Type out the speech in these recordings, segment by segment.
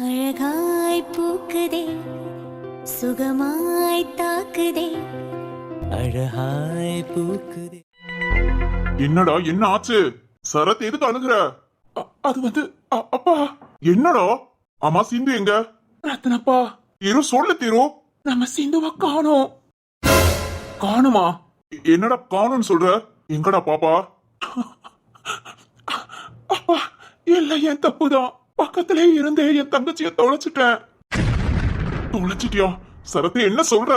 அழகாய் பூக்குதே சுகமாய் தாக்குதே அழகாய் பூக்குதே. என்னடா என்ன ஆச்சு? சரத் எதுக்கு அழுகுற? அது வந்து அப்பா. என்னடா? ஆமா சிந்து எங்க? ரத்னப்பா திரு சொல்லு திரு. நம்ம சிந்துவ காணோம். காணுமா? என்னடா காணும்னு சொல்ற? எங்கடா பாப்பா? அப்பா இல்ல என் தப்புதான். பக்கத்திலே இருந்தே என் தங்கச்சிய தொலைச்சிட்டேன். தொலைச்சிட்டியா? சரத்து என்ன சொல்ற?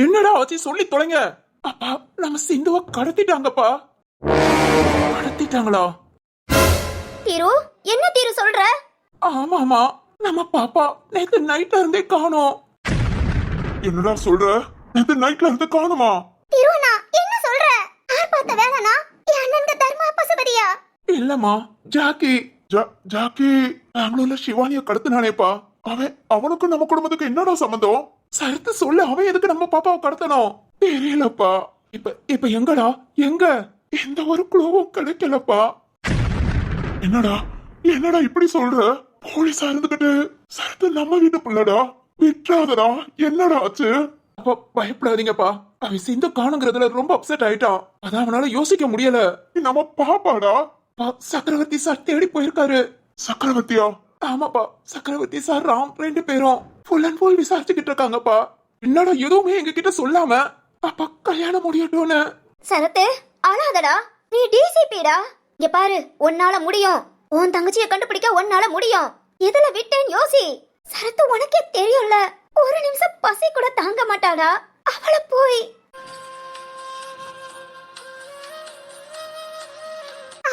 என்னடா ஆச்சு சொல்லி தொலைங்க. அப்பா நம்ம சிந்துவ கடத்திட்டாங்கப்பா. கடத்திட்டாங்களா? திரு என்ன திரு சொல்ற? ஆமாமா நம்ம பாப்பா நேத்து நைட்ல இருந்தே காணோம். என்னடா சொல்ற? நேத்து நைட்ல இருந்து காணுமா? திருவண்ணா என்ன சொல்ற? யார் பார்த்த வேலைனா? என் அண்ணனுக்கு தர்மா பசுபதியா? இல்லம்மா ஜாக்கி. ஜாக்கி பெங்களூர்ல சிவானிய கடத்தினானேப்பா. அவனுக்கு நம்ம குடும்பத்துக்கு என்னடா சம்பந்தம்? சரத்து சொல்லு. அவன் எதுக்கு நம்ம பாப்பாவை கடத்தணும்? தெரியலப்பா. இப்ப எங்கடா? எங்க? எந்த ஒரு குழுவும் கிடைக்கலப்பா. என்னடா இப்படி சொல்ற? போலீஸா இருந்துகிட்டு சரத்து நம்ம வீட்டு பிள்ளடா. விட்டுறாதடா. என்னடா ஆச்சு? பயப்படாதீங்கப்பா. அவன் சிந்து காணுங்கிறதுல ரொம்ப அப்செட் ஆயிட்டான். அதான் அவனால யோசிக்க முடியல. நம்ம பாப்பாடா. சக்கரவர்த்தி சார் தேடி போயிருக்காரு. சக்கரவர்த்தியா? ஆமாப்பா சக்கரவர்த்தி சார் ராம் 2 பேரும் ஃபுல் அண்ட் ஃபுல் விசாரிச்சுக்கிட்டு இருக்காங்கப்பா. என்னடா எதுவுமே எங்க கிட்ட சொல்லாம அப்பா கல்யாணம் முடியட்டும்னு. சரத்து அழாதடா. நீ டிசிபிடா. இங்க பாரு உன்னால முடியும். உன் தங்கச்சியை கண்டுபிடிக்க உன்னால முடியும். எதுல விட்டேன் யோசி. சரத்து உனக்கே தெரியும்ல. ஒரு நிமிஷம் பசி கூட தாங்க மாட்டாடா. அவளை போய்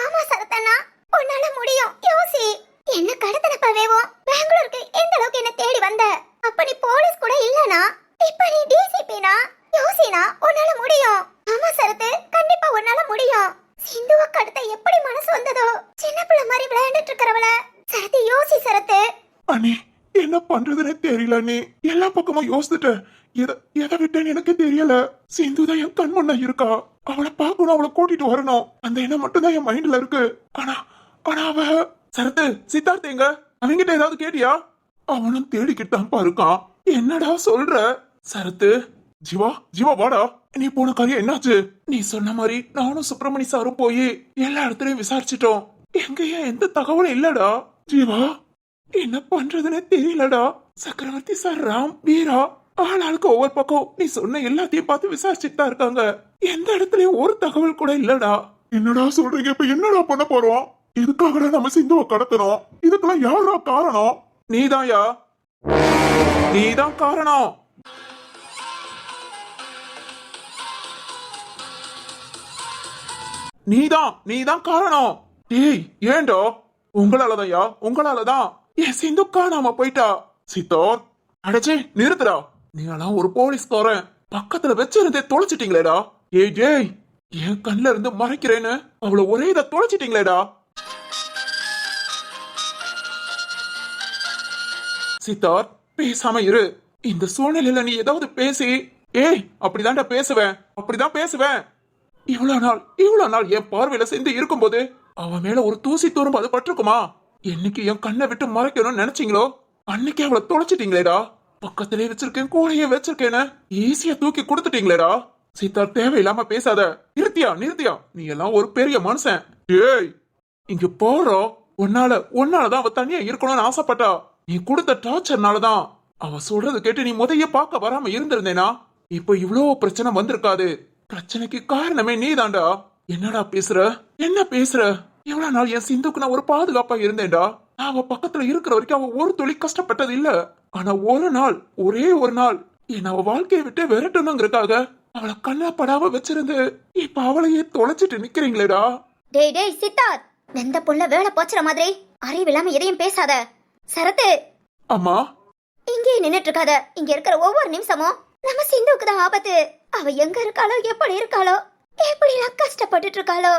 ஆமா சரத்தண்ணா உன்னால முடியும். யோசி. என்ன கடத்தனப்பா வேவும் பெங்களூருக்கு எந்த அளவுக்கு என்ன தேடி வந்த? அப்ப நீ போலீஸ் கூட இல்லனா இப்ப நீ டிசிபினா. யோசினா உன்னால முடியும். ஆமா சரத்து கண்டிப்பா உன்னால முடியும். சிந்துவ கடத்த எப்படி மனசு வந்ததோ? சின்ன பிள்ளை மாதிரி விளையாண்டுட்டு இருக்கறவள சரத்து யோசி சரத்து. அண்ணி என்ன பண்றதுன்னு தெரியல. நீ எல்லா பக்கமும் யோசிச்சுட்டேன். எதை விட்டேன்னு எனக்கு தெரியல. சிந்துதான் என் கண் முன்ன இருக்கா. அவளை பார்க்கணும், அவளை கூட்டிட்டு வரணும். அந்த எண்ணம் மட்டும் தான் என் மைண்ட்ல இருக்கு. ஆனா அவ சரத்து சித்தார்த்த எங்க? அவங்கிட்ட ஏதாவது கேட்டியா? அவனும் தேடிக்கிட்டான்ப்பா இருக்கான். என்னடா சொல்ற? சரத்து ஜீவா வாடா. நீ போன காரியம் என்னாச்சு? நீ சொன்ன மாதிரி நானும் சுப்பிரமணி சாரும் போய் எல்லா இடத்துலயும் விசாரிச்சிட்டோம். எங்கேயா எந்த தகவலும் இல்லடா. ஜீவா என்ன பண்றதுன்னு தெரியலடா. சக்கரவர்த்தி சார் ராம் வீரா ஆளாளுக்கு ஒவ்வொரு பக்கம் நீ சொன்ன எல்லாத்தையும் பார்த்து விசாரிச்சுட்டு தான் இருக்காங்க. எந்த இடத்துலயும் ஒரு தகவல் கூட இல்லடா. என்னடா சொல்றீங்க? இப்ப என்னடா பண்ண போறோம்? இதுக்காக நம்ம சிந்துவை கடத்தணும். இதுக்கெல்லாம் யாரா காரணம்? நீதான்யா. நீதான் காரணம். நீதான் காரணம். ஏய் ஏண்டோ? உங்களாலதான்யா, உங்களாலதான் என் சிந்து காணாம போயிட்டா. சித்தோர் அடச்சே நிறுத்துடா. நீங்களாம் ஒரு போலீஸ்காரன். பக்கத்துல வச்சிருந்தே தொலைச்சிட்டீங்களேடா. ஏய் என் கண்ணுல இருந்து மறைக்கிறேன்னு அவளை ஒரே இதை தொலைச்சிட்டீங்களேடா. சித்தார்த் பேசாம இரு. இந்த சூழ்நிலையில நீ ஏதாவது பேசி. ஏய் அப்படிதான்டா பேசுவேன். இவ்வளவு நாள் என் பார்வையில சேர்ந்து இருக்கும்போது அவன் மேல ஒரு தூசி தூரம் அது பட்டிருக்குமா? என்னைக்கு என் கண்ணை விட்டு மறைக்கணும்னு நினைச்சீங்களோ அன்னைக்கு அவளை தொலைச்சிட்டீங்களேடா. பக்கத்திலே வச்சிருக்கேன், கூடையே வச்சிருக்கேன்னு ஈஸியா தூக்கி கொடுத்துட்டீங்களேடா. சித்தார்த் தேவையில்லாம பேசாத. நிறுத்தியா. நீ எல்லாம் ஒரு பெரிய மனுஷன். ஏய் இங்க போறோம். உன்னாலதான் அவ தனியா இருக்கணும்னு ஆசைப்பட்டா. நீ கொடுத்த டார்ச்சர்னாலதான். அவ சொல்றது கேட்டு நீ முதைய பார்க்க வராம இருந்திருந்தேனா இப்ப இவ்வளவு பிரச்சனை வந்திருக்காது. பிரச்சனைக்கு காரணமே நீதான்டா. என்னடா பேசுற? என்ன பேசுற? எவ்வளவு நாள் என் சிந்துக்கு நான் ஒரு பாதுகாப்பா இருந்தேன்டா. அவ பக்கத்துல இருக்கிற வரைக்கும் அவ ஒரு துளி கஷ்டப்பட்டது இல்ல. ஆனா ஒரே ஒரு நாள் என் அவ வாழ்க்கையை விட்டு விரட்டணுங்கிறதுக்காக அவளை கண்ணா படாம வச்சிருந்து இப்ப அவளையே தொலைச்சிட்டு நிக்கிறீங்களேடா. டேய் சித்தார்த் வெந்த புள்ள வேலை போச்சுற மாதிரி அறிவில்லாம எதையும் பேசாத. சரத்து அம்மா இங்கே நின்னுட்டு இருக்காத. இங்க இருக்கிற ஒவ்வொரு நிமிஷமும் நம்ம சிந்துக்கு தான் ஆபத்து. அவ எங்க இருக்காளோ, எப்படி இருக்காளோ, எப்படி எல்லாம் கஷ்டப்பட்டுட்டு இருக்காளோ.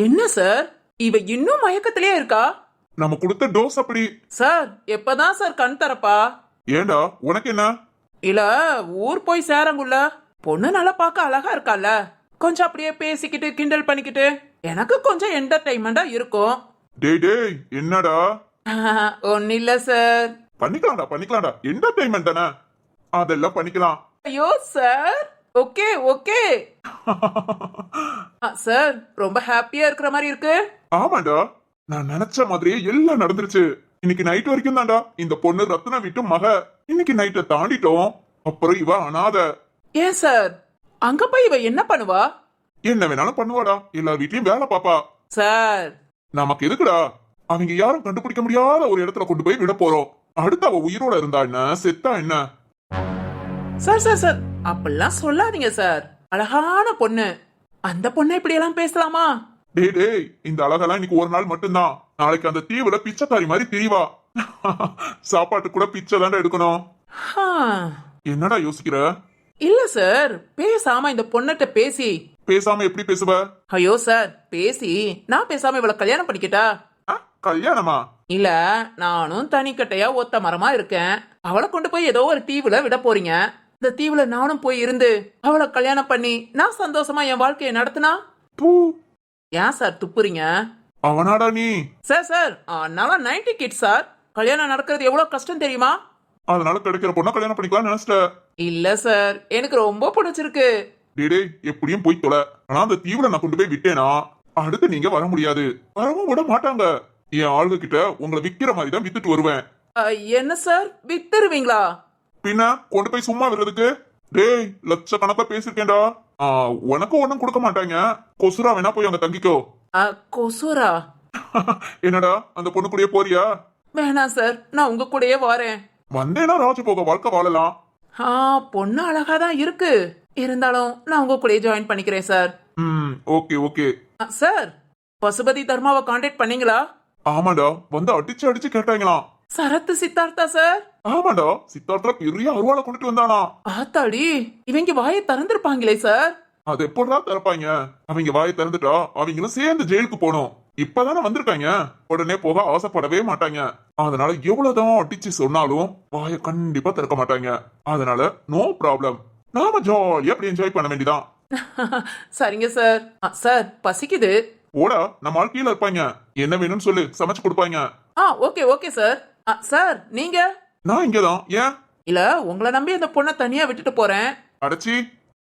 என்ன சார் இவ இன்னும் மயக்கத்திலே இருக்கா? நம்ம கொடுத்த டோஸ் அப்படி. சார் எப்பதான் சார் கண் தரப்பா? ஏண்டா உனக்கு என்ன? இல்ல ஊர் போய் சேரங்குள்ள பொண்ணு நல்லா பார்க்க அழகா இருக்கால, கொஞ்சம் அப்படியே பேசிக்கிட்டு கிண்டல் பண்ணிக்கிட்டு எனக்கு கொஞ்சம் என்டர்டைன்மெண்டா இருக்கும். டேய் டேய் என்னடா? ஒன்னும் இல்ல சார். பண்ணிக்கலாம்டா என்டர்டைன்மெண்ட் தானே, அதெல்லாம் பண்ணிக்கலாம். ஐயோ சார், ஓகே ஓகே. சார் ரொம்ப ஹாப்பியா இருக்கிற மாதிரி இருக்கு. ஆமாடா, நான் நினைச்ச மாதிரியே எல்லாம் நடந்துருச்சு. இன்னைக்கு நைட் வரைக்கும் தான்டா இந்த பொண்ணு ரத்னா வீட்டு மக. இன்னைக்கு நைட்டை தாண்டிட்டோம். அப்புறம் இவ அனாதை. ஏன் சார், அங்க போய் இவ என்ன பண்ணுவா? என்ன வேணாலும் பண்ணுவாடா, எல்லார் வீட்லயும் வேலை பாப்பா. சார் நமக்கு எதுக்குடா? அவங்க யாரும் கண்டுபிடிக்க முடியாத ஒரு இடத்துல கொண்டு போய் விட போறோம். அடுத்து அவ உயிரோட இருந்தா என்ன, செத்தா என்ன? சார் சார் சார், அப்படிலாம் சொல்லாதீங்க சார். அழகான பொண்ணு, அந்த பொண்ணை இப்படி எல்லாம் பேசலாமா? டேய் டேய், இந்த அழகெல்லாம் இன்னைக்கு ஒரு நாள் மட்டும்தான். நாளைக்கு அந்த தீவுல பிச்சைக்காரி மாதிரி திரிவா. சாப்பாட்டு கூட பிச்சை தாண்டா எடுக்கணும். ஹா. என்னடா யோசிக்கிற? இல்ல சார், பேசாம இந்த பொண்ணட்ட பேசி. பேசாம எப்படி பேசுவ? ஐயோ சார், பேசி நான் பேசாம இவள கல்யாணம் பண்ணிக்கிட்டா? கல்யாணமா? இல்ல, நானும் தனிக்கட்டையா ஒத்த மரமா இருக்கேன். அவளை கொண்டு போய் ஏதோ ஒரு தீவுல விட போறீங்க. இந்த தீவுல நானும் போய் இருந்து அவளை கல்யாணம் பண்ணி நான் சந்தோஷமா என் வாழ்க்கையை நடத்தினா? பூ. ஏன் சார் துப்புறீங்க? அவனாடா நீ? சார் சார், நான் 90 கிட்ஸ் சார். கல்யாணம் நடக்கிறது எவ்வளவு கஷ்டம் தெரியுமா? அதனால கிடைக்கிற பொண்ணை கல்யாணம் பண்ணிக்கலாம் நினைச்சிட்ட? இல்ல சார், எனக்கு ரொம்ப பிடிச்சிருக்கு. டேடே, எப்படியும் போய் தொலை. ஆனா அந்த தீவுல நான் கொண்டு போய் விட்டேனா அடுத்து நீங்க வர முடியாது. வரவும் விட மாட்டாங்க. என் ஆளுங்க கிட்ட உங்களை விக்கிற மாதிரி தான் வித்துட்டு வருவேன். என்ன சார், வித்துருவீங்களா? பின்ன கொண்டு போய் சும்மா விடுறதுக்கு? டேய், லட்சக்கணக்கா பேசிருக்கேன்டா. உனக்கும் ஒண்ணும் கொடுக்க மாட்டாங்க. கொசுரா வேணா போய் அங்க தங்கிக்கோ. கொசுரா? என்னடா, அந்த பொண்ணு கூடயே போறியா? வேணாம் சார், நான் உங்க கூடயே வரேன். வந்தேனா ராஜபோக வாழ்க்கை வாழலாம். பொண்ணு அழகாதான் இருக்கு. இருந்தாலும் நான் உங்க கூடயே ஜாயின் பண்ணிக்கிறேன் sir. Okay okay. Sir, Pasupathi தர்மாவை கான்டாக்ட் பண்ணீங்களா? ஆமாடா, வந்து அடிச்சு அடிச்சு கேட்டாங்களாம். சரத்து சித்தார்த்தா சார்? ஆமாடா, சித்தார்த்தா பெரிய அருவாளை கொண்டுட்டு வந்தானா. ஆத்தாடி, இவங்க வாயை திறந்திருப்பாங்களே சார். அது எப்படிதான் திறப்பாங்க? அவங்க வாயை திறந்துட்டா அவங்களும் சேர்ந்து ஜெயிலுக்கு போனோம். இப்பதானே வந்திருக்காங்க, உடனே போக ஆசைப்படவே மாட்டாங்க. அதனால எவ்வளவுதான் அடிச்சு சொன்னாலும் வாயை கண்டிப்பா திறக்க மாட்டாங்க. அதனால நோ ப்ராப்ளம், நாம ஜாலியா அப்படி என்ஜாய் பண்ண வேண்டியதான். சரிங்க சார். சார் பசிக்குது. ஓடா, நம்ம ஆள் கீழே இருப்பாங்க. என்ன வேணும்னு சொல்லு, சமைச்சு கொடுப்பாங்க. Okay okay sir. சார் நீங்க? நான் இங்கதான். ஏன்? இல்ல, உங்களை நம்பி அந்த பொண்ணை தனியா விட்டுட்டு போறேன். அடைச்சி,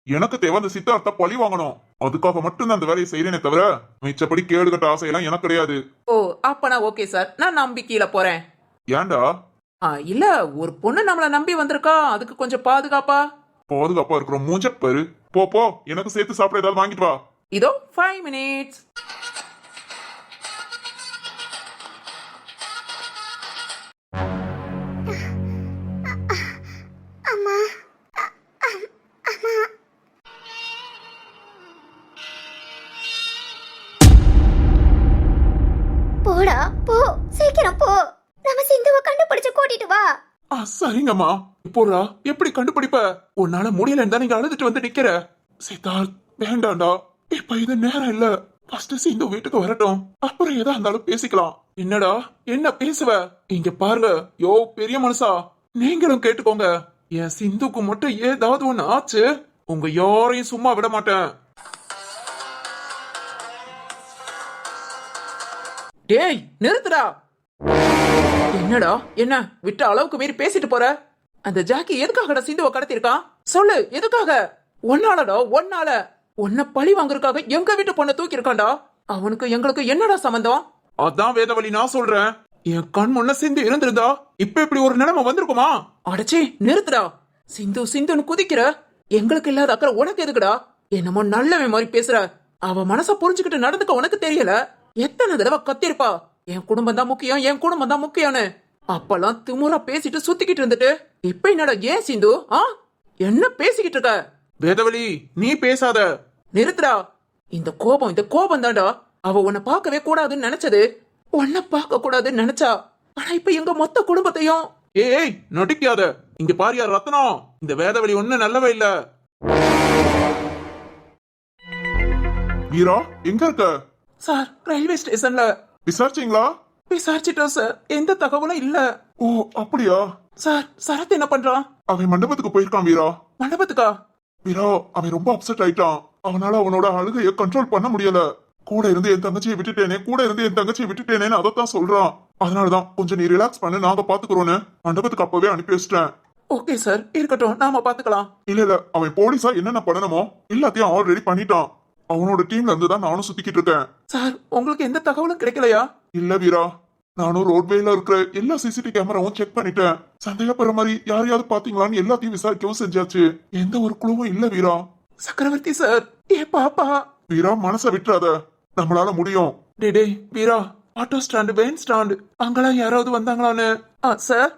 எனக்கு தேவை அந்த சித்தார்த்த பழி வாங்கணும். அதுக்காக மட்டும் அந்த வேலையை செய்யறேனே தவிர மிச்சப்படி கேடுகட்ட ஆசையெல்லாம் எனக்கு கிடையாது. ஓ, அப்பனா ஓகே சார், நான் நம்பி கீழே போறேன். ஏன்டா? இல்ல, ஒரு பொண்ணு நம்மள நம்பி வந்திருக்கா, அதுக்கு கொஞ்சம் பாதுகாப்பா. பாதுகாப்பா இருக்கிற மூஞ்ச பாரு. போ போ, எனக்கு சேர்த்து சாப்பிட ஏதாவது வாங்கிட்டு வா. இதோ 5 minutes. அம்மா அம்மா. போடா போ, சீக்கிரம் போ. நம்ம சிந்துவை கண்டுபிடிச்சு கூட்டிட்டு வா. சரிங்கம்மா. இப்போடா எப்படி கண்டுபிடிப்ப? உன்னால முடியலன்னு தான் நீங்க அழுதுட்டு வந்து நிக்கிற. சித்தார்த், வேண்டாண்டா, இப்ப இது நேரம் இல்ல. ஃபர்ஸ்ட் சிந்து வீட்டுக்கு வரட்டும், அப்புறம் எதா இருந்தாலும் பேசிக்கலாம். என்னடா, என்ன பேசுவ? இங்க பாருங்க, யோ பெரிய மனுஷா, நீங்களும் கேட்டுக்கோங்க. என் சிந்துக்கு மட்டும் ஏதாவது ஒண்ணு ஆச்சு, உங்க யாரையும் சும்மா விட மாட்டேன். டேய் நிறுத்துடா. என்னடா, என்ன விட்ட அளவுக்கு மீறி பேசிட்டு போற? அந்த ஜாக்கி எதுக்காகடா சிந்துவை கடத்திருக்கான்? சொல்லு, எதுக்காக? ஒன்னாலடா, ஒன்னால. உன்னை பழி வாங்குறதுக்காக எங்க வீட்டு பொண்ணை தூக்கி இருக்கான்டா. அவனுக்கு எங்களுக்கு என்னடா சம்பந்தம்? அதான் வேதவழி நான் சொல்றேன். என் கண் முன்ன சிந்து இருந்திருந்தா இப்ப இப்படி ஒரு நிலைமை வந்திருக்குமா? அடச்சி நிறுத்துடா. சிந்து சிந்துன்னு குதிக்கிற, எங்களுக்கு இல்லாத அக்கறை உனக்கு எதுக்குடா? என்னமோ நல்லவன் மாதிரி பேசுற. அவ மனச புரிஞ்சுக்கிட்டு நடந்துக்க உனக்கு தெரியல. எத்தனை தடவை கத்திருப்பா, என் குடும்பம் தான் முக்கியம், என் குடும்பம் தான் முக்கியம்னு. அப்பெல்லாம் திமுறா பேசிட்டு சுத்திக்கிட்டு இருந்துட்டு இப்ப என்னடா? ஏன் சிந்து என்ன பேசிக்கிட்டு இருக்க? வேதவழி, நீ பேசாத. நிறுத்துடா. இந்த கோபம் தான்டா அவ உன்னை பார்க்கவே கூடாதுன்னு நினைச்சது. உன்னை பார்க்க கூடாதுன்னு நினைச்சா, ஆனா இப்ப எங்க மொத்த குடும்பத்தையும். ஏய் நடிக்காத. இங்க பாரியா ரத்னம், இந்த வேதவழி ஒண்ணு நல்லவே இல்ல. வீரா, எங்க இருக்க? சார், ரயில்வே ஸ்டேஷன்ல. விசாரிச்சீங்களா? விசாரிச்சிட்டோம் சார், எந்த தகவலும் இல்ல. ஓ அப்படியா? சார், சரத் என்ன பண்றான்? அவன் மண்டபத்துக்கு போயிருக்கான் வீரா. மண்டபத்துக்கா? வீரா, அவன் ரொம்ப அப்செட் ஆயிட்டான். அவனால அவனோட அழுகைய கண்ட்ரோல் பண்ண முடியல. கூட இருந்து என் தங்கச்சியை விட்டுட்டேனேன்னு அதைத்தான் சொல்றான். அதனாலதான் கொஞ்சம் நீ ரிலாக்ஸ் பண்ணு, நாங்க பாத்துக்கிறோன்னு மண்டபத்துக்கு அப்பவே அனுப்பி வச்சிட்டேன். ஓகே சார், இருக்கட்டும், நாம பாத்துக்கலாம். இல்ல அவன் போலீஸா என்னென்ன பண்ணணுமோ எல்லாத்தையும் ஆல்ரெடி பண்ணிட்டான். அவனோட டீம்ல இருந்து தான் நானும் சுத்திக்கிட்டு இருக்கேன். சார், உங்களுக்கு எந்த தகவலும் கிடைக்கலையா? இல்ல வீரா, நானும் ரோட்வேல இருக்கிற எல்லா சிசிடிவி கேமராவும் செக் பண்ணிட்டேன். சந்தேகப்படுற மாதிரி யாரையாவது பாத்தீங்களான்னு எல்லாத்தையும் விசாரிக்கவும் செஞ்சாச்சு. எந்த ஒரு குழுவும் இல்ல வீரா. சக்கரவர்த்தி சார், ஏ பாப்பா. வீரா, மனசை விட்டுறாத, நம்மளால முடியும். டே வீரா, ஆட்டோ ஸ்டாண்டு, வேன் ஸ்டாண்டு, அங்கெல்லாம் யாராவது வந்தாங்களான்னு? சார்.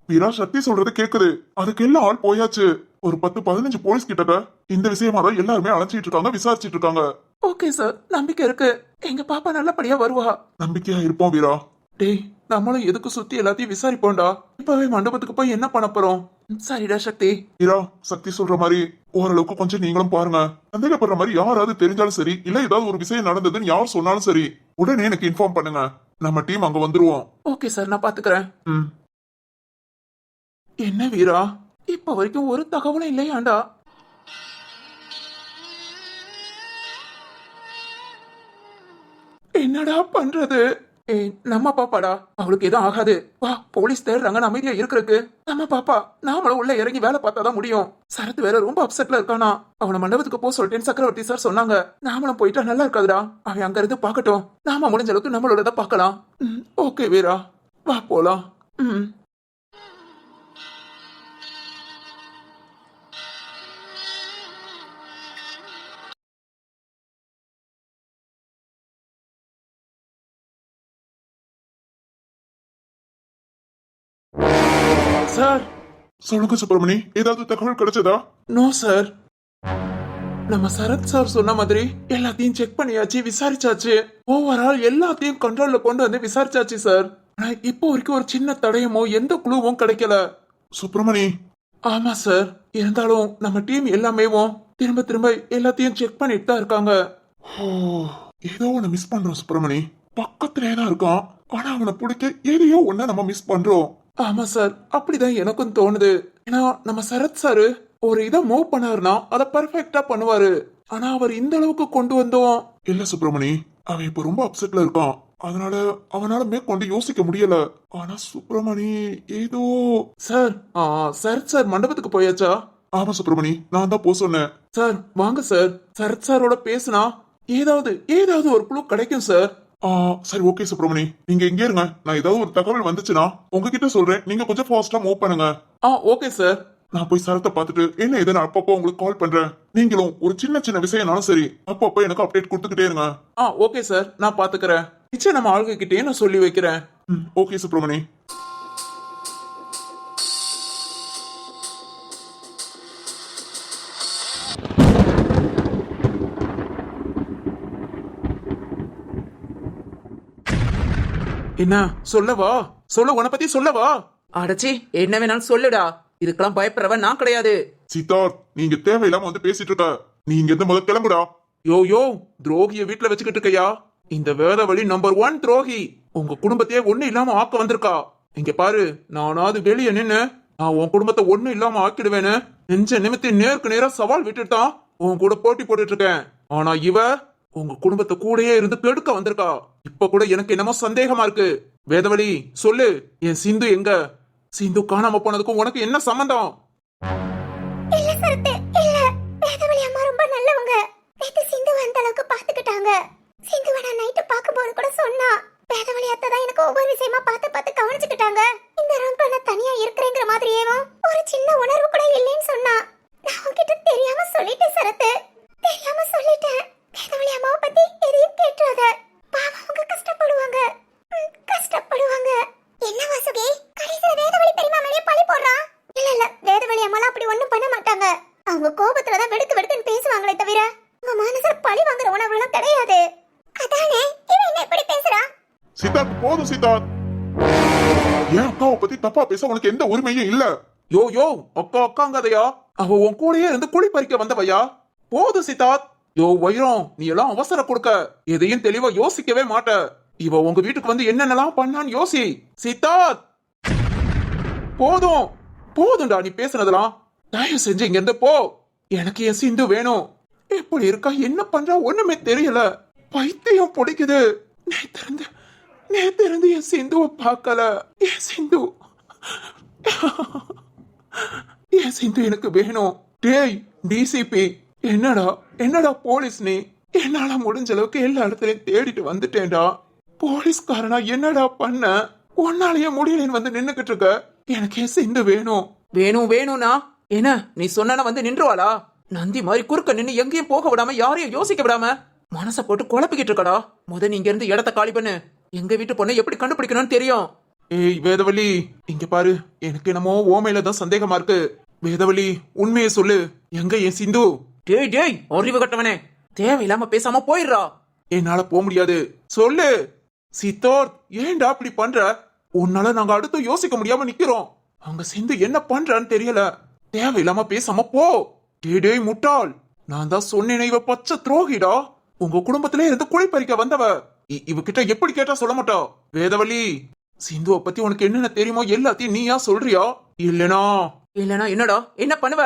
வீரா, சக்தி சொல்றது கேக்குது. அதுக்கு எல்லாம் ஆள் போயாச்சு. ஒரு 10-15 போலீஸ் கிட்ட இந்த விஷயமா தான் எல்லாருமே அழைச்சிட்டு இருக்காங்க, விசாரிச்சிட்டு இருக்காங்க. ஓகே சார், நம்பிக்கை இருக்கு. எங்க பாப்பா நல்லபடியா வருவா. நம்பிக்கையா இருப்போம் வீரா. டேய், நம்மளும் எதுக்கு சுத்தி எல்லாத்தையும் விசாரிப்போம்டா. இப்பவே மண்டபத்துக்கு போய் என்ன பண்ண போறோம்? சரிடா சக்தி. வீரா, சக்தி சொல்ற மாதிரி ஓரளவுக்கு கொஞ்சம் நீங்களும் பாருங்க. சந்தேகப்படுற மாதிரி யாராவது தெரிஞ்சாலும் சரி, இல்ல ஏதாவது ஒரு விஷயம் நடந்ததுன்னு யார் சொன்னாலும் சரி, உடனே எனக்கு இன்ஃபார்ம் பண்ணுங்க. நம்ம டீம் அங்க வந்துருவோம். ஓகே சார், நான் பாத்துக்கிறேன். ம். என்ன வீரா, இப்ப வரைக்கும் ஒரு தகவலும் இல்லையாண்டா? என்னடா பண்றது? நம்ம பாப்பாடா, அவளுக்கு எதுவும் ஆகாது. வா, போலீஸ் தேடுறாங்க, அமைதியா இருக்கிறதுக்கு. நம்ம பாப்பா, நாமளும் உள்ள இறங்கி வேலை பார்த்தாதான் முடியும். சரத் வேற ரொம்ப அப்செட்ல இருக்கானா. அவனை மண்டபத்துக்கு போக சொல்லிட்டேன்னு சக்கரவர்த்தி சார் சொன்னாங்க. நாமளும் போயிட்டா நல்லா இருக்காதுடா. அவன் அங்க இருந்து பாக்கட்டும், நாம முடிஞ்ச அளவுக்கு நம்மளோட பாக்கலாம். ஓகே வீரா, வா போலாம். சார். சொல்லுங்க சுப்பிரமணி, ஏதாவது தகவல் கிடைச்சதா? No sir. நம்ம சரத் சார் சொன்ன மாதிரி எல்லாத்தையும் செக் பண்ணியாச்சு, விசாரிச்சாச்சு. ஓவரால் எல்லாத்தையும் கண்ட்ரோல்ல கொண்டு வந்து விசாரிச்சாச்சு சார். ஆனா இப்போ வரைக்கும் ஒரு சின்ன தடயமோ எந்த குழுவும் கிடைக்கல. சுப்பிரமணி. ஆமா சார், இருந்தாலும் நம்ம டீம் எல்லாமேவும் திரும்ப திரும்ப எல்லாத்தையும் செக் பண்ணிட்டு தான் இருக்காங்க. ஓ, ஏதோ ஒண்ணு மிஸ் பண்றோம் சுப்பிரமணி. பக்கத்திலே தான் இருக்கான், ஆனா அவனை பிடிக்க எதையோ ஒண்ணு நம்ம மிஸ் பண்றோம். ஆமா சார், அப்படிதான் எனக்கும் தோணுது. ஏன்னா நம்ம சரத் சாரு ஒரு இதை மூவ் பண்ணாருன்னா அதை பர்ஃபெக்டா பண்ணுவாரு. ஆனா அவர் இந்த அளவுக்கு கொண்டு வந்தோம். இல்ல சுப்பிரமணி, அவன் இப்ப ரொம்ப அப்செட்ல இருக்கான். அதனால அவனால மேற்கொண்டு யோசிக்க முடியல. ஆனா சுப்பிரமணி ஏதோ. சார், சரத் சார் மண்டபத்துக்கு போயாச்சா? ஆமா சுப்பிரமணி, நான் தான் போக சொன்னேன். சார் வாங்க சார், சரத் சாரோட பேசுனா ஏதாவது ஒரு குழு கிடைக்கும் சார். சரி, ஓகே சுப்பிரமணி, நீங்க இங்கே இருங்க. நான் ஏதாவது ஒரு தகவல் வந்துச்சுன்னா உங்ககிட்ட சொல்றேன். நீங்க கொஞ்சம் ஃபாஸ்டா மூவ் பண்ணுங்க. Okay sir. நான் போய் சரத்தை பார்த்துட்டு என்ன ஏதுன்னு அப்பப்போ உங்களுக்கு கால் பண்றேன். நீங்களும் ஒரு சின்ன சின்ன விஷயம்னாலும் சரி, அப்பப்போ எனக்கு அப்டேட் கொடுத்துக்கிட்டே இருங்க. ஓகே சார், நான் பாத்துக்கிறேன். நிச்சயம் நம்ம ஆளுங்க கிட்டே நான் சொல்லி வைக்கிறேன். ஓகே சுப்பிரமணி. என்ன சொல்லவா? உன்னை பத்தி சொல்லவா? அடச்சி, என்ன வேணாலும் சொல்லுடா. இதுக்கெல்லாம் பயப்படுறவன் நான் கிடையாது. சித்தார்த், நீங்க தேவையில்லாம வந்து பேசிட்டு இருக்க. நீங்க எந்த முதல் கிளம்புடா. யோ துரோகிய வீட்டுல வச்சுக்கிட்டு இருக்கையா? இந்த வேதவழி நம்பர் 1 துரோகி உங்க குடும்பத்தையே ஒண்ணு இல்லாம ஆக்க வந்திருக்கா. இங்க பாரு, நானாவது வெளியே நின்னு நான் உன் குடும்பத்தை ஒண்ணு இல்லாம ஆக்கிடுவேன்னு நெஞ்ச நிமித்தி நேருக்கு நேரா சவால் விட்டுட்டான். உன் கூட போட்டி போட்டுட்டு இருக்கேன். ஆனா இவ உங்க குடும்பத்தை கூடயே இருந்து கெடுக்க வந்திருக்கா. இப்ப கூட எனக்கு என்னமோ சந்தேகமா இருக்கு. வேதவழி, சொல்லு, என் சிந்து எங்க? சிந்து காணாம போனதுக்கும் உனக்கு என்ன சம்பந்தம்? இல்ல சரத்து, இல்ல. வேதவழி அம்மா ரொம்ப நல்லவங்க. நேத்து சிந்து அந்த அளவுக்கு பாத்துக்கிட்டாங்க. சிந்துவை நான் நைட்டு பாக்கும்போது கூட சொன்னா. வேதவழி அத்தை தான் எனக்கு ஒவ்வொரு விஷயமா பார்த்து கவனிச்சுக்கிட்டாங்க. இந்த ரூம்ல நான் தனியா இருக்கிறேங்கிற மாதிரியே ஒரு சின்ன உணர்வு கூட இல்லைன்னு சொன்னா. நான் உன்கிட்ட தெரியாம சொல்லிட்டேன் சரத்து, தெரியாம சொல்லிட்டேன். வேதவழி அம்மாவை பத்தி எதையும் கேட்டுறாத. பாவம், அவங்க கஷ்டப்படுவாங்க. என்ன வாசுகி, கடைசில வேதவழி பெரியம்மா மேலே பழி போடுறான். இல்ல, வேதவழி அம்மாலாம் அப்படி ஒண்ணும் பண்ண மாட்டாங்க. அவங்க கோபத்துலதான் வெடுக்குன்னு பேசுவாங்களே தவிர உங்க மனசுல பழி வாங்குற உணர்வு எல்லாம் கிடையாது. அதானே இவன் என்ன இப்படி பேசுறா? சித்தார்த், போதும் சித்தார்த். என் அக்காவை பத்தி தப்பா பேச உனக்கு எந்த உரிமையும் இல்ல. யோ அக்காங்கதையா? அவ உன் கூடயே இருந்து குழி பறிக்க வந்தவையா? போது சித்தார்த். வைரம், நீ எல்லாம் அவசர கொடுக்க எதையும் தெளிவா யோசிக்கவே மாட்ட. இவ உங்க வீட்டுக்கு வந்து என்னென்னலாம் பண்ணான்னு யோசி. சித்தார்த், போதும்டா நீ பேசுனதெல்லாம். தயவு செஞ்சு இங்க இருந்து போ. எனக்கு என் சிந்து வேணும். எப்படி இருக்கா, என்ன பண்றா ஒண்ணுமே தெரியல. பைத்தியம் பிடிக்குது. நேத்திருந்து என் சிந்துவை பார்க்கல. என் சிந்து என் சிந்து எனக்கு வேணும். டேய் டிசிபி, என்னடா போலீஸ் நீ? என்னால முடிஞ்ச அளவுக்கு எல்லா இடத்துலயும் தேடிட்டு வந்துட்டேன்டா. போலீஸ்காரனா என்னடா பண்ண? உன்னாலயே முடியலன்னு வந்து நின்னுகிட்டு இருக்க. எனக்கு என் சிந்து வேணும். வேணும்னா என்ன நீ சொன்ன வந்து நின்றுவாளா? நந்தி மாதிரி குறுக்க நின்னு எங்கேயும் போக விடாம யாரையும் யோசிக்க விடாம மனச போட்டு குழப்பிக்கிட்டு இருக்கடா. நீங்க இருந்து இடத்த காலி பண்ணு. எங்க வீட்டு பொண்ணை எப்படி கண்டுபிடிக்கணும்னு தெரியும். ஏய் வேதவழி, இங்க பாரு, எனக்கு என்னமோ ஓமையில தான் சந்தேகமா இருக்கு. வேதவழி, உண்மையை சொல்லு, எங்க என் சிந்து? டேய் அறிவு கட்டவனே, தேவையில்லாம பேசாம போயிடுறா. என்னால போக முடியாது, சொல்லு. சித்தார்த், ஏன்டா அப்படி பண்ற? உன்னால நாங்க அடுத்து யோசிக்க முடியாம நிக்கிறோம். அங்க சிந்து என்ன பண்றான்னு தெரியல. தேவையில்லாம பேசாம போ. டேய் முட்டாள், நான் தான் சொன்னேனே, இவ பச்சை துரோகிடா. உங்க குடும்பத்திலே இருந்து குழி பறிக்க வந்தவ. இவகிட்ட எப்படி கேட்டா சொல்ல மாட்டா. வேதவழி, சிந்துவை பத்தி உனக்கு என்னென்ன தெரியுமோ எல்லாத்தையும் நீயா சொல்றியா? இல்லனா என்னடா என்ன பண்ணுவ?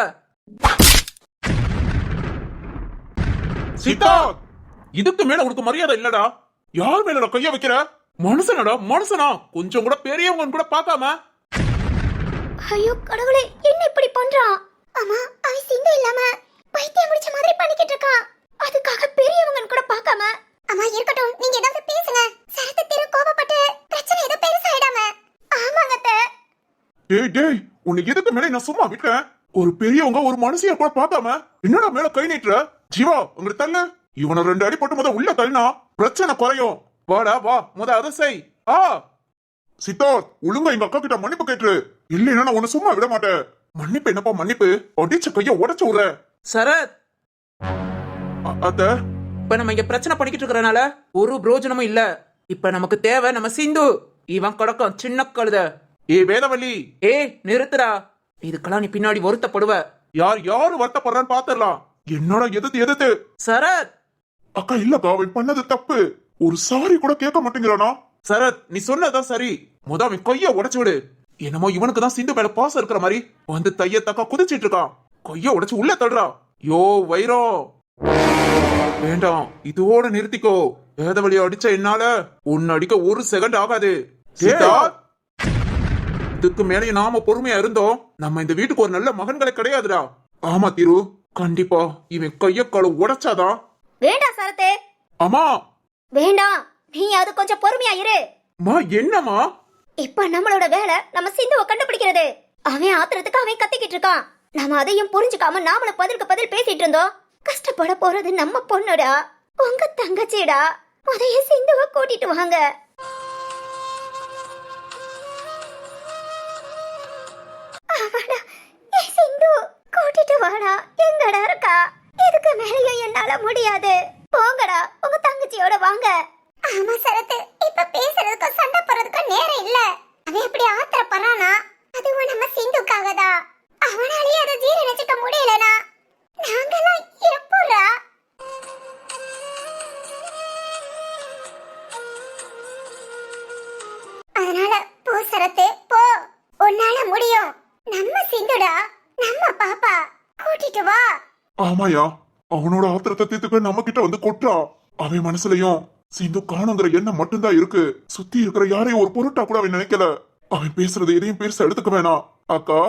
சித்தார்த், இதுக்கு மேல உனக்கு மரியாதை இல்லடா. யார் மேல கைய வைக்கிற? மனுஷனா கொஞ்சம் கூட பெரியவங்க கூட பார்க்காம. ஐயோ கடவுளே, என்ன இப்படி பண்றான்? அம்மா, அவன் சிந்து இல்லாம பைத்தியம் முடிச்ச மாதிரி பண்ணிக்கிட்டு இருக்கான். அதுக்காக பெரியவங்க கூட பார்க்காம. அம்மா இருக்கட்டும், நீங்க ஏதாவது பேசுங்க. சரத்து திரு கோபப்பட்டு பிரச்சனை ஏதோ பெருசாயிடாம. ஆமாங்க அத்தை. டேய், உன்னை எதுக்கு மேல நான் சும்மா விட்டேன்? ஒரு பெரியவங்க ஒரு மனுஷிய கூட பார்க்காம என்னடா மேல கை நீட்டுற? ஜீவா, உங்களுக்கு தள்ளு. இவனை 2 அடி போட்டு முத உள்ள தள்ளினா பிரச்சனை குறையும். வாடா வா, முத அதை செய். சித்தார்த், ஒழுங்கா எங்க அக்கா கிட்ட மன்னிப்பு கேட்டுரு. இல்லைன்னா நான் உன்னை சும்மா விட மாட்டேன். மன்னிப்பு என்னப்பா மன்னிப்பு? அடிச்ச கைய உடைச்சு விடுற. சரத், அத்த, இப்ப நம்ம இங்க பிரச்சனை பண்ணிக்கிட்டு இருக்கறனால ஒரு பிரோஜனமும் இல்ல. இப்ப நமக்கு தேவை நம்ம சிந்து. இவன் கடக்கம் சின்ன கழுத. வேதவள்ளி, நிறுத்துறா. இதுக்கெல்லாம் நீ பின்னாடி வருத்தப்படுவ. யாரு வருத்தப்படுறான்னு பாத்துடலாம். என்னடா எதிர்த்து சரத். அக்கா, இல்லக்கா, அவன் பண்ணது தப்பு. ஒரு சாரி கூட கேட்க மாட்டேங்கிறானா? சரத், நீ சொன்னதான் சரி. முத அவன் கைய உடைச்சு விடு. என்னமோ இவனுக்கு தான் சிந்து மேல பாசம் இருக்கிற மாதிரி வந்து தைய தக்கா குதிச்சிட்டு இருக்கான். கைய உடைச்சு உள்ள தள்ளுறா. யோ வைரம், வேண்டாம், இதோட நிறுத்திக்கோ. வேதவழி அடிச்ச என்னால உன்னை அடிக்க 1 செகண்ட் ஆகாது. இதுக்கு மேலே நாம பொறுமையா இருந்தோம், நம்ம இந்த வீட்டுக்கு ஒரு நல்ல மகன்களை கிடையாதுடா. ஆமா திரு, கண்டிப்பா இவன் கைய கால உடைச்சாதான். வேண்டாம் சரத்தே. அம்மா வேண்டாம், நீ அது கொஞ்சம் பொறுமையா இரு. என்னம்மா? இப்ப நம்மளோட வேலை நம்ம சிந்துவை கண்டுபிடிக்கிறது. அவன் ஆத்திரத்துக்கு அவன் கத்திக்கிட்டு இருக்கான். நாம அதையும் புரிஞ்சுக்காம நாமளும் பதிலுக்கு பதில் பேசிட்டு இருந்தோம். கஷ்டப்பட போறது நம்ம பொண்ணுடா, உங்க தங்கச்சிடா. அதைய சிந்துவை கூட்டிட்டு வாங்க. சிந்து கூட்டிட்டு வாடா. எங்கடா இருக்கா? இதுக்கு மேலேயும் என்னால முடியாது. போங்கடா, உங்க தங்கச்சியோட வாங்க. ஆமா சரத்து, இப்ப பேசுறதுக்கு சண்டை போறதுக்கு நேரம் இல்ல. அவன் எப்படி ஆத்திரப்படுறானா? அதுவும் நம்ம சிந்துக்காக தான். அவனாலேயே அதை ஜீரணிச்சுக்க முடியலனா நாங்கெல்லாம் எப்போடா? அதனால போ சரத்து, போ. உன்னால முடியும். நம்ம சிந்துடா, நம்ம பாப்பா. கூட்டிட்டு வா. ஆமாயா, அவனோட ஆத்திரத்தை தீர்த்துக்க நம்ம கிட்ட வந்து கொட்டா. அவன் மனசுலயும் சிந்து காணுங்கிற எண்ணம் மட்டும்தான் இருக்கு. சுத்தி இருக்கிற யாரையும் ஒரு பொருட்டா கூட அவன் நினைக்கல. அவன் பேசுறது எதையும் பெருசா எடுத்துக்க வேணாம். அக்கா,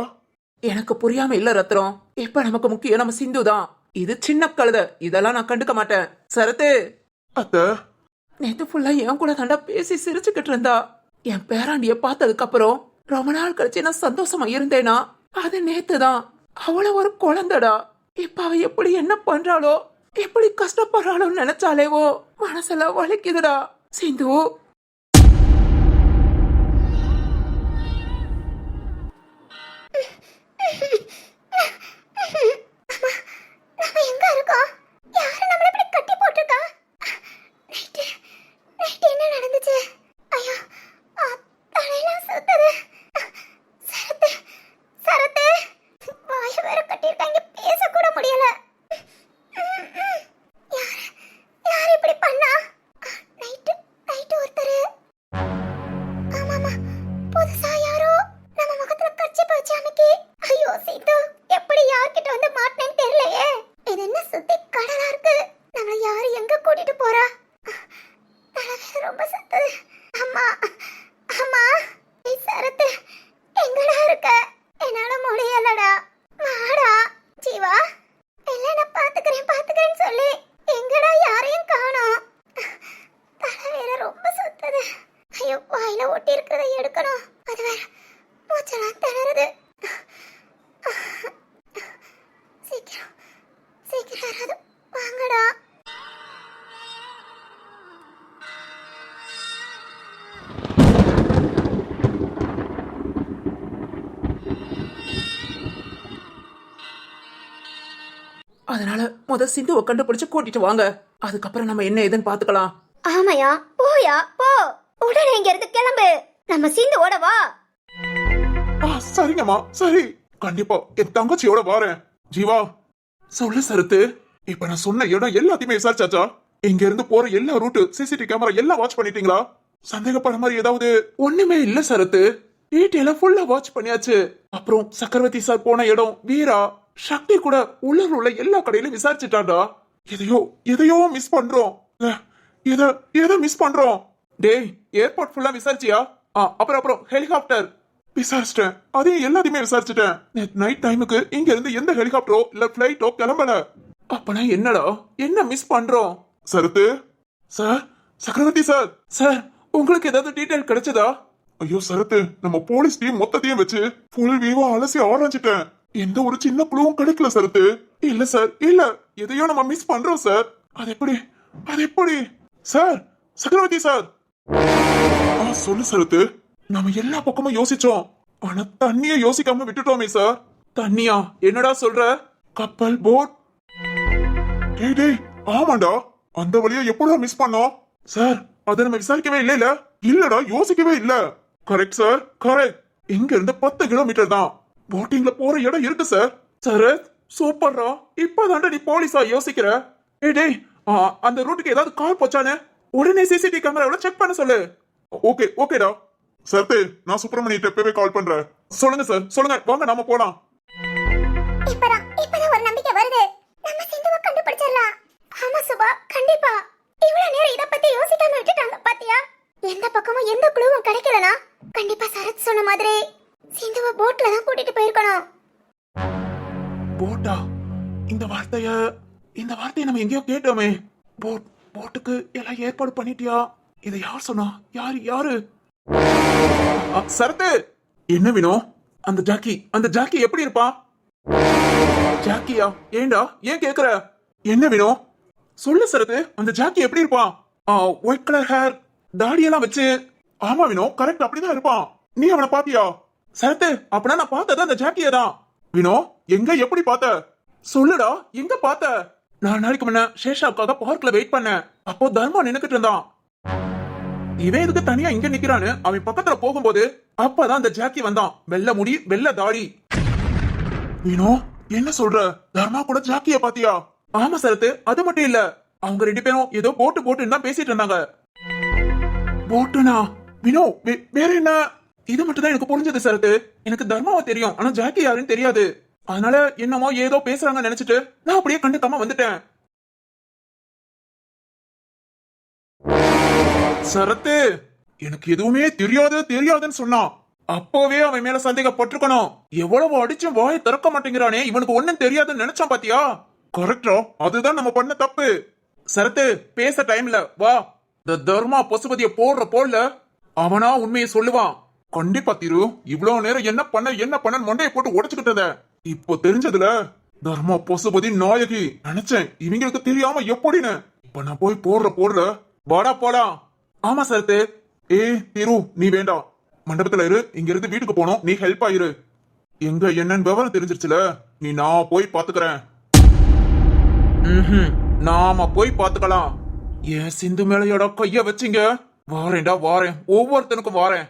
எனக்கு புரியாம இல்ல ரத்னம். இப்ப நமக்கு முக்கியம் நம்ம சிந்து தான். இது சின்ன கழுத, இதெல்லாம் நான் கண்டுக்க மாட்டேன். சரத்து, அத்த, நேத்து ஃபுல்லா என் கூட தாண்டா பேசி சிரிச்சுக்கிட்டு இருந்தா. என் பேராண்டிய பார்த்ததுக்கு அப்புறம் ரொம்ப நாள் கழிச்சு நான் சந்தோஷமா இருந்தேனா அது நேத்துதான். அவள ஒரு குழந்தைடா. இப்ப அவ எப்படி என்ன பண்றாளோ, எப்படி கஷ்டப்படுறாளோன்னு நினைச்சாலேவோ மனசெல்லாம் வலிக்குதுடா. சிந்து, நம்ம எங்க இருக்கோம்? யாரு நம்மள இப்படி கட்டி போட்டுருக்கா? நைட் என்ன நடந்துச்சு? ஐயோ, தலையெல்லாம் சுத்துது. சரத்து, வாய வேற கட்டியிருக்காங்க, பேசக்கூட முடியல. யார் இப்படி பண்ணா? நைட்டு ஒருத்தரு. ஆமாமா, புதுசா யாரோ நம்ம முகத்துல கட்சி போச்சு அன்னைக்கு. ஐயோ சீட்டு, ரொம்ப சுத்துது. அம்மா அம்மா நீ சரத்து எங்கடா இருக்க? என்னால முடியலடா. வாடா ஜீவா. இல்ல நான் பாத்துக்கிறேன்னு சொல்லி எங்கடா யாரையும் காணோம். தலை வேற ரொம்ப சுத்துது. ஐயோ வாயில ஒட்டி இருக்கிறத எடுக்கணும். அது வேற மூச்செல்லாம் திணறுது. சீக்கிரம் சீக்கிரம் யாராவது வாங்கடா. அதனால சிந்துவை கண்டுபிடிச்சு கூட்டிட்டு வாங்க. அதுக்கப்புறம் நம்ம என்ன ஏதுன்னு பாத்துக்கலாம். ஆமையா போயா போ. உடனே இங்க இருந்து கிளம்பு. நம்ம சிந்துவோட வா. சரிங்கம்மா சரி, கண்டிப்பா என் தங்கச்சியோட வாரேன். ஜீவா சொல்லு சரத்து, இப்ப நான் சொன்ன இடம் எல்லாத்தையுமே விசாரிச்சாச்சா? இங்க இருந்து போற எல்லா ரூட்டு சிசிடிவி கேமரா எல்லாம் வாட்ச் பண்ணிட்டீங்களா? சந்தேகப்பட மாதிரி ஏதாவது? ஒண்ணுமே இல்ல சரத்து, டீட்டெயிலா ஃபுல்லா வாட்ச் பண்ணியாச்சு. அப்புறம் சக்கரவர்த்தி சார் போன இடம், வீரா, சக்தி கூட உள்ளூர் உள்ள எல்லா கடையிலும் விசாரிச்சுட்டாண்டா. எதையோ மிஸ் பண்றோம். எதை மிஸ் பண்றோம்? டேய் ஏர்போர்ட் ஃபுல்லா விசாரிச்சியா? அப்புறம் ஹெலிகாப்டர் விசாரிச்சிட்டேன். அதையும் எல்லாத்தையுமே விசாரிச்சுட்டேன். நைட் டைமுக்கு இங்க இருந்து எந்த ஹெலிகாப்டரோ இல்ல பிளைட்டோ கிளம்பல. அப்பனா என்னடா, என்ன மிஸ் பண்றோம்? சரத்து சார், சக்கரவர்த்தி சார் உங்களுக்கு ஏதாவது டீடைல் கிடைச்சதா? ஐயோ சரத்து, நம்ம போலீஸ் டீம் மொத்தத்தையும் வச்சு ஃபுல் வியூவா அலசி ஆராய்ச்சிட்டேன். எந்த ஒரு சின்ன குழுவும் கிடைக்கல சரத்து. இல்ல சார், இல்ல எதையோ நம்ம மிஸ் பண்றோம் சார். அது எப்படி சார்? சக்கரவர்த்தி சார் சொல்லு சரத்து. நம்ம எல்லா பக்கமும் யோசிச்சோம், ஆனா தண்ணிய யோசிக்காம விட்டுட்டோமே சார். தண்ணியா? என்னடா சொல்ற? கப்பல், போட்? டேய் ஆமாண்டா, அந்த வழியா எப்படா மிஸ் பண்ணோம் சார்? அதை நம்ம விசாரிக்கவே இல்லடா, யோசிக்கவே இல்ல. Correct sir, correct. இங்க இருந்து 10 கிலோமீட்டர் தான். போட்டிங்ல போற இடம் இருக்கு சார். சரத் சூப்பர்ரா, இப்பதான்டா நீ போலீஸா யோசிக்கிற. டேய் அந்த ரூட்டுக்கு ஏதாவது கால் போச்சானே? உடனே சிசிடிவி கேமராவில செக் பண்ண சொல்லு. ஓகேடா. சரத்து, நான் சுப்பிரமணியிட்ட எப்பவே கால் பண்றேன். சொல்லுங்க சார், சொல்லுங்க, வாங்க நாம போலாம். இப்பதான் ஒரு நம்பிக்கை வருது. நம்ம சிந்துவை கண்டுபிடிச்சிடலாம். ஆமா சுபா, கண்டிப்பா. இவ்வளவு நேரம் இத பத்தி யோசிக்காம விட்டுட்டாங்க பாத்தியா? எந்த பக்கமும் எந்த குழுவும் கிடைக்கலனா கண்டிப்பா சரத் சொன்ன மாதிரி சிந்துவை போட்ல தான் கூட்டிட்டு போயிருக்கணும். போட்டா? இந்த வார்த்தையை நம்ம எங்கேயோ கேட்டோமே. போட்டுக்கு எல்லாம் ஏற்பாடு பண்ணிட்டியா? இதை யார் சொன்னா? யாரு? சரத்து, என்ன வேணும்? அந்த ஜாக்கி எப்படி இருப்பா? ஜாக்கியா? ஏண்டா ஏன் கேக்குற? என்ன வேணும் சொல்லு சரத்து. அந்த ஜாக்கி எப்படி இருப்பான்? ஒயிட் கலர் ஹேர், தாடியெல்லாம் வச்சு. ஆமா வினோ, கரெக்ட், அப்படிதான் இருப்பான். நீ அவனை பாத்தியா? சரத்து, அப்படின்னா நான் பார்த்தது அந்த ஜாக்கியை தான். வினோ, எங்க எப்படி பார்த்த? சொல்லுடா, எங்க பார்த்த? 4 நாளைக்கு முன்ன சேஷாவுக்காக பார்க்ல வெயிட் பண்ண. அப்போ தர்மா நின்னுக்கிட்டு இருந்தான். இவன் எதுக்கு தனியா இங்க நிக்கிறான்னு அவன் பக்கத்துல போகும்போது அப்பதான் அந்த ஜாக்கி வந்தான். வெள்ளை முடி, வெள்ளை தாடி. வினோ, என்ன சொல்ற? தர்மா கூட ஜாக்கிய பாத்தியா? ஆமா சரத்து, அது மட்டும் இல்ல, அவங்க 2 பேரும் ஏதோ போட்டுன்னு தான் பேசிட்டு இருந்தாங்க. போட்டுனா? வினோ, வேற என்ன? இது மட்டும் தான் எனக்கு புரிஞ்சது சரத்து. எனக்கு தர்மாவை தெரியும், ஆனா ஜாக்கி யாருன்னு தெரியாது. அதனால என்னமோ ஏதோ பேசுறாங்க நினைச்சிட்டு நான் அப்படியே கண்டுக்காம வந்துட்டேன். சரத்து, எனக்கு எதுவுமே தெரியாதுன்னு சொன்னான். அப்பவே அவன் மேல சந்தேகப்பட்டிருக்கணும். எவ்வளவு அடிச்சும் வாயை திறக்க மாட்டேங்கிறானே, இவனுக்கு ஒண்ணும் தெரியாதுன்னு நினைச்சான் பாத்தியா? கரெக்டா, அதுதான் நம்ம பண்ண தப்பு. சரத்து, பேச டைம்ல வா. இந்த தர்மா பசுபதிய போடல அவனா உண்மையை சொல்லுவான். கண்டிப்பா திரு, இவ்வளவு நேரம் என்ன பண்ண மண்டையை போட்டு உடைச்சுக்கிட்டு இருந்த. இப்போ தெரிஞ்சதுல தர்மா பசுபதி நாயகி நினைச்சேன். இவங்களுக்கு தெரியாம எப்படின்னு. இப்ப நான் போய் போடுற வாடா போலாம். ஆமா சரத்து. திரு, நீ வேண்டாம், மண்டபத்துல இரு. இங்க இருந்து வீட்டுக்கு போனோம், நீ ஹெல்ப் ஆயிரு. எங்க என்னன்னு விவரம் தெரிஞ்சிருச்சுல, நான் போய் பாத்துக்கிறேன். நாம போய் பாத்துக்கலாம். ஏன் சிந்து மேலையோட கைய வச்சிங்க? வாரேன், ஒவ்வொருத்தனுக்கும் வாரேன்.